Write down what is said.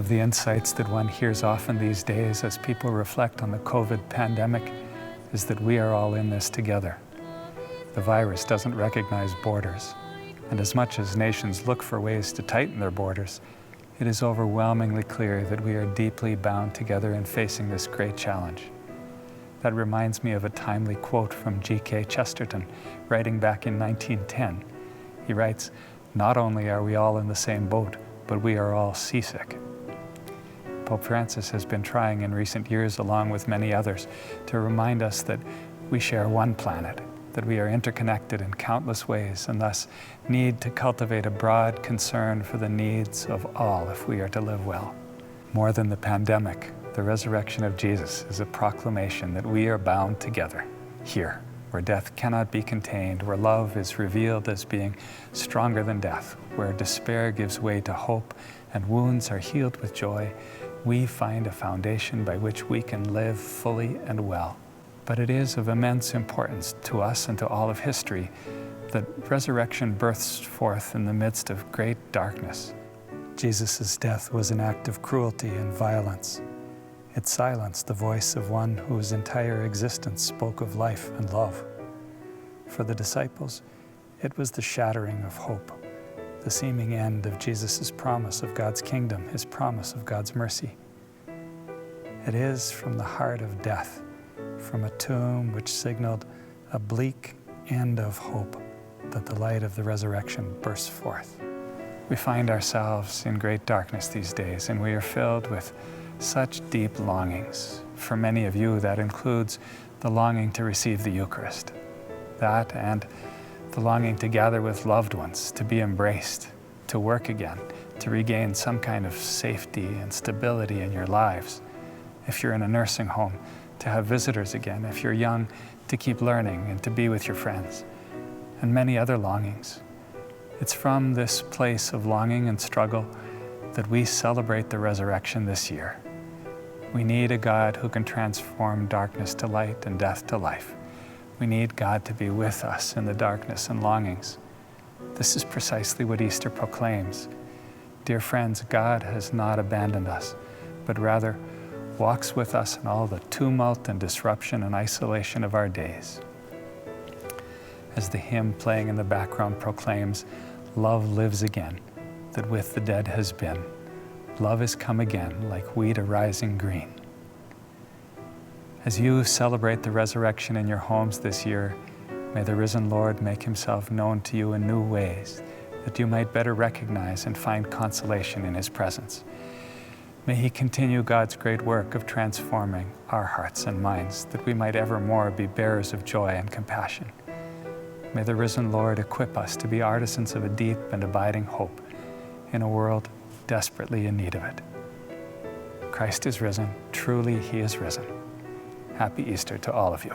of the insights that one hears often these days as people reflect on the COVID pandemic is that we are all in this together. The virus doesn't recognize borders, and as much as nations look for ways to tighten their borders, it is overwhelmingly clear that we are deeply bound together in facing this great challenge. That reminds me of a timely quote from G.K. Chesterton, writing back in 1910. He writes, "Not only are we all in the same boat, but we are all seasick." Pope Francis has been trying in recent years, along with many others, to remind us that we share one planet, that we are interconnected in countless ways, and thus need to cultivate a broad concern for the needs of all if we are to live well. More than the pandemic, the resurrection of Jesus is a proclamation that we are bound together, here, where death cannot be contained, where love is revealed as being stronger than death, where despair gives way to hope and wounds are healed with joy. We find a foundation by which we can live fully and well. But it is of immense importance to us and to all of history that resurrection bursts forth in the midst of great darkness. Jesus' death was an act of cruelty and violence. It silenced the voice of one whose entire existence spoke of life and love. For the disciples, it was the shattering of hope, the seeming end of Jesus' promise of God's kingdom, his promise of God's mercy. It is from the heart of death, from a tomb which signaled a bleak end of hope, that the light of the resurrection bursts forth. We find ourselves in great darkness these days, and we are filled with such deep longings. For many of you, that includes the longing to receive the Eucharist, that and the longing to gather with loved ones, to be embraced, to work again, to regain some kind of safety and stability in your lives. If you're in a nursing home, to have visitors again. If you're young, to keep learning and to be with your friends, and many other longings. It's from this place of longing and struggle that we celebrate the resurrection this year. We need a God who can transform darkness to light and death to life. We need God to be with us in the darkness and longings. This is precisely what Easter proclaims. Dear friends, God has not abandoned us, but rather walks with us in all the tumult and disruption and isolation of our days. As the hymn playing in the background proclaims, love lives again, that with the dead has been. Love is come again, like wheat arising green. As you celebrate the resurrection in your homes this year, may the risen Lord make himself known to you in new ways, that you might better recognize and find consolation in his presence. May he continue God's great work of transforming our hearts and minds, that we might evermore be bearers of joy and compassion. May the risen Lord equip us to be artisans of a deep and abiding hope in a world desperately in need of it. Christ is risen. Truly, he is risen. Happy Easter to all of you.